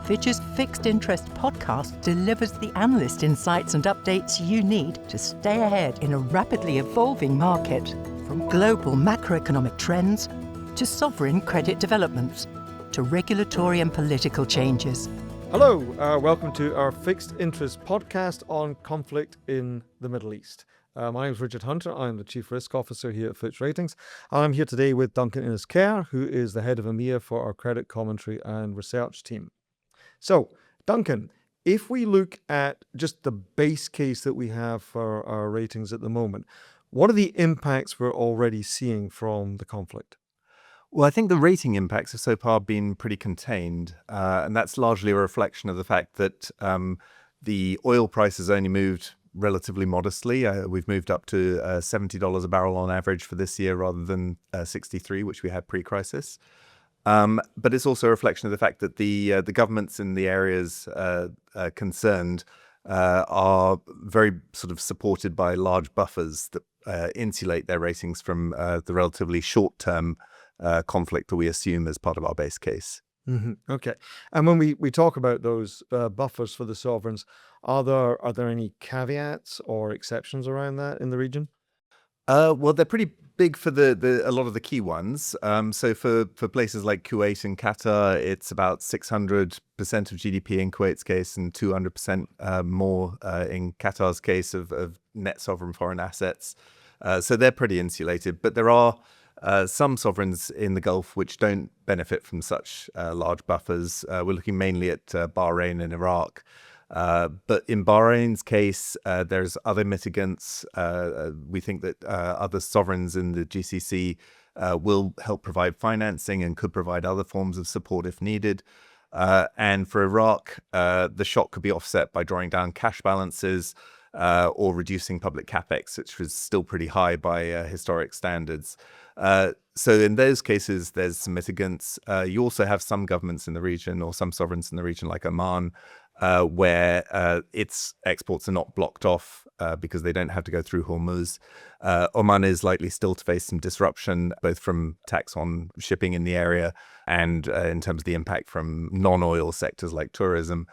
Fitch's Fixed Interest podcast delivers the analyst insights and updates you need to stay ahead in a rapidly evolving market. From global macroeconomic trends to sovereign credit developments to regulatory and political changes. Hello, welcome to our Fixed Interest podcast on conflict in the Middle East. My name is Richard Hunter. I'm the Chief Risk Officer here at Fitch Ratings. I'm here today with Duncan Innes-Ker, who is the head of EMEA for our credit commentary and research team. So, Duncan, if we look at just the base case that we have for our ratings at the moment, what are the impacts we're already seeing from the conflict? Well, I think the rating impacts have so far been pretty contained, and that's largely a reflection of the fact that the oil price has only moved relatively modestly. We've moved up to $70 a barrel on average for this year rather than 63, which we had pre-crisis. But it's also a reflection of the fact that the governments in the areas concerned are very sort of supported by large buffers that insulate their ratings from the relatively short-term conflict that we assume as part of our base case. Mm-hmm. Okay. And when we talk about those buffers for the sovereigns, are there any caveats or exceptions around that in the region? Well, they're pretty big for a lot of the key ones. So for places like Kuwait and Qatar, it's about 600% of GDP in Kuwait's case and 200% more in Qatar's case of net sovereign foreign assets. So they're pretty insulated. But there are some sovereigns in the Gulf which don't benefit from such large buffers. We're looking mainly at Bahrain and Iraq. But in Bahrain's case, there's other mitigants. We think that other sovereigns in the GCC will help provide financing and could provide other forms of support if needed. And for Iraq, the shock could be offset by drawing down cash balances or reducing public capex, which was still pretty high by historic standards. So in those cases, there's some mitigants. You also have some governments in the region or some sovereigns in the region like Oman, where its exports are not blocked off because they don't have to go through Hormuz. Oman is likely still to face some disruption, both from tax on shipping in the area and in terms of the impact from non-oil sectors like tourism.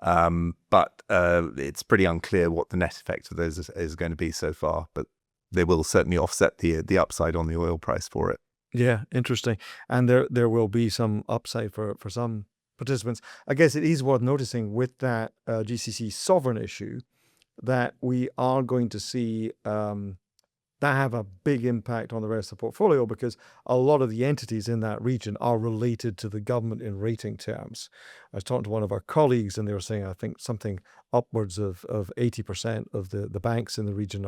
But it's pretty unclear what the net effect of those is going to be so far. But they will certainly offset the upside on the oil price for it. Yeah, interesting. And there will be some upside for some participants. I guess it is worth noticing with that GCC sovereign issue that we are going to see that have a big impact on the rest of the portfolio because a lot of the entities in that region are related to the government in rating terms. I was talking to one of our colleagues and they were saying, I think something upwards of 80% of the banks in the region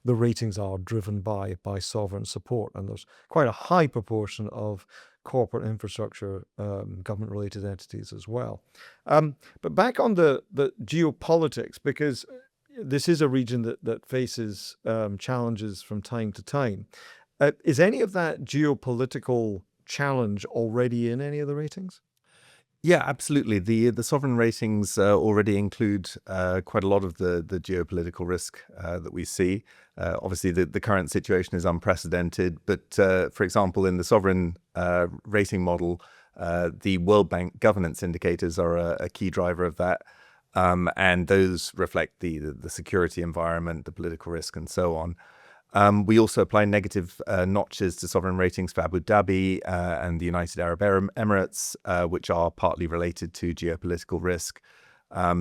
the ratings are driven by sovereign support. And there's quite a high proportion of corporate infrastructure, government-related entities as well. But back on the geopolitics, because this is a region that faces challenges from time to time. Is any of that geopolitical challenge already in any of the ratings? Yeah, absolutely. The sovereign ratings already include quite a lot of the geopolitical risk that we see. Obviously, the current situation is unprecedented, but for example, in the sovereign rating model, the World Bank governance indicators are a key driver of that. And those reflect the security environment, the political risk, and so on. We also apply negative notches to sovereign ratings for Abu Dhabi and the United Arab Emirates, which are partly related to geopolitical risk.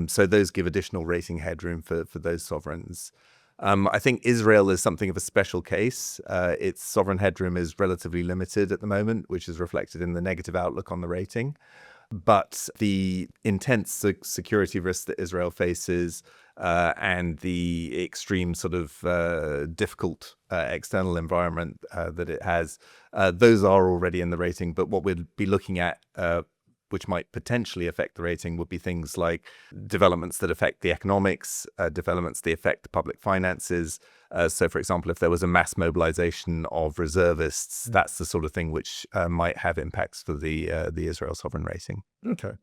So those give additional rating headroom for those sovereigns. I think Israel is something of a special case. Its sovereign headroom is relatively limited at the moment, which is reflected in the negative outlook on the rating. But the intense security risk that Israel faces and the extreme sort of difficult external environment that it has, those are already in the rating. But what we'd be looking at, which might potentially affect the rating, would be things like developments that affect the economics, developments that affect the public finances. So, for example, if there was a mass mobilization of reservists, that's the sort of thing which might have impacts for the Israel sovereign rating. Okay,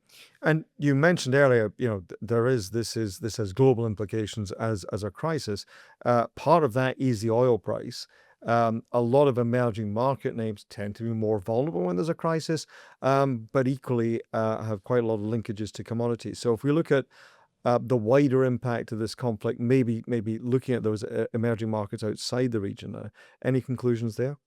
and you mentioned earlier, this has global implications as a crisis. Part of that is the oil price. A lot of emerging market names tend to be more vulnerable when there's a crisis, but equally have quite a lot of linkages to commodities. So if we look at the wider impact of this conflict, maybe looking at those emerging markets outside the region, any conclusions there?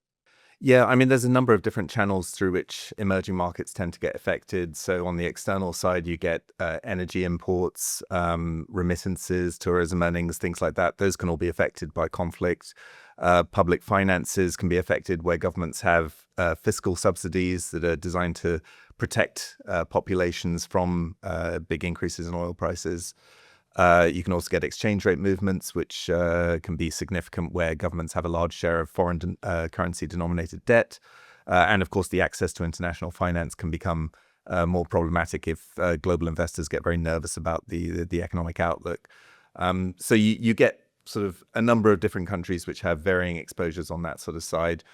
Yeah, I mean, there's a number of different channels through which emerging markets tend to get affected. So on the external side, you get energy imports, remittances, tourism earnings, things like that. Those can all be affected by conflict. Public finances can be affected where governments have fiscal subsidies that are designed to protect populations from big increases in oil prices. You can also get exchange rate movements, which can be significant where governments have a large share of foreign currency denominated debt. And of course, the access to international finance can become more problematic if global investors get very nervous about the economic outlook. So you get sort of a number of different countries which have varying exposures on that sort of side.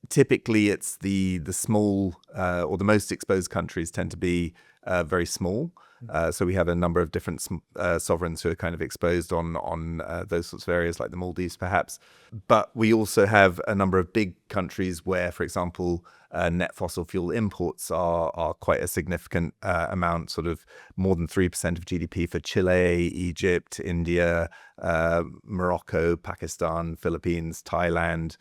Typically, it's the small or the most exposed countries tend to be very small. So we have a number of different sovereigns who are kind of exposed on those sorts of areas, like the Maldives, perhaps. But we also have a number of big countries where, for example, net fossil fuel imports are quite a significant amount, sort of more than 3% of GDP for Chile, Egypt, India, Morocco, Pakistan, Philippines, Thailand,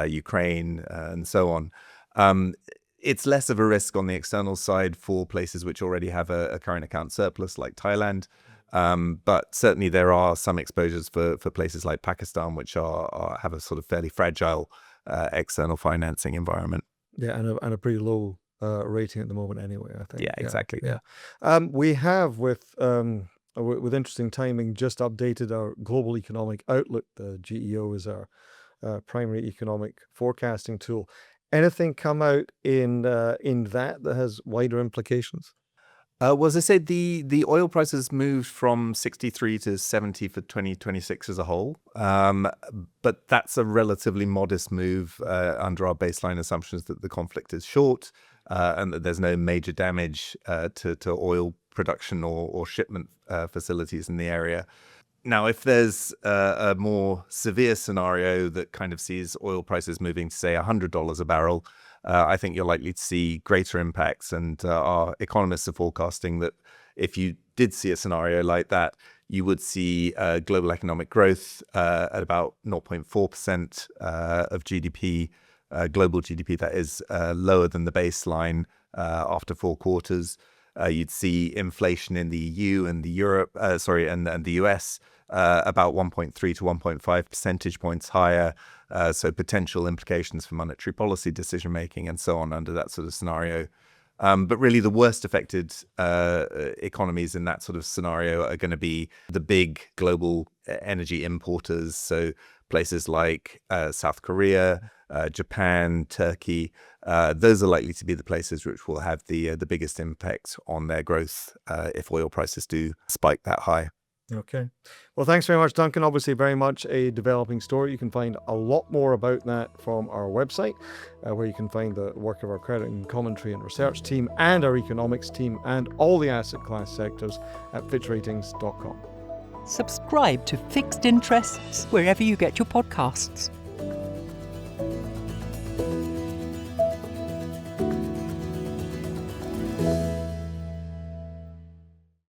Ukraine, and so on. It's less of a risk on the external side for places which already have a current account surplus like Thailand. But certainly there are some exposures for places like Pakistan, which have a sort of fairly fragile external financing environment. Yeah, and a pretty low rating at the moment anyway, I think. Yeah, exactly. Yeah. We have, with interesting timing, just updated our global economic outlook. The GEO is our primary economic forecasting tool. Anything come out in that has wider implications? Well, as I said, the oil prices moved from 63 to 70 for 2026 as a whole. But that's a relatively modest move under our baseline assumptions that the conflict is short and that there's no major damage to oil production or shipment facilities in the area. Now, if there's a more severe scenario that kind of sees oil prices moving to, say, $100 a barrel, I think you're likely to see greater impacts. And our economists are forecasting that if you did see a scenario like that, you would see global economic growth at about 0.4% of GDP, global GDP, that is lower than the baseline after 4 quarters. You'd see inflation in the EU and the and the US about 1.3 to 1.5 percentage points higher. So potential implications for monetary policy decision making and so on under that sort of scenario. But really, the worst affected economies in that sort of scenario are going to be the big global energy importers. So places like South Korea, Japan, Turkey, those are likely to be the places which will have the biggest impact on their growth if oil prices do spike that high. Okay. Well, thanks very much, Duncan. Obviously, very much a developing story. You can find a lot more about that from our website, where you can find the work of our credit and commentary and research team and our economics team and all the asset class sectors at fitchratings.com. Subscribe to Fixed Interests wherever you get your podcasts.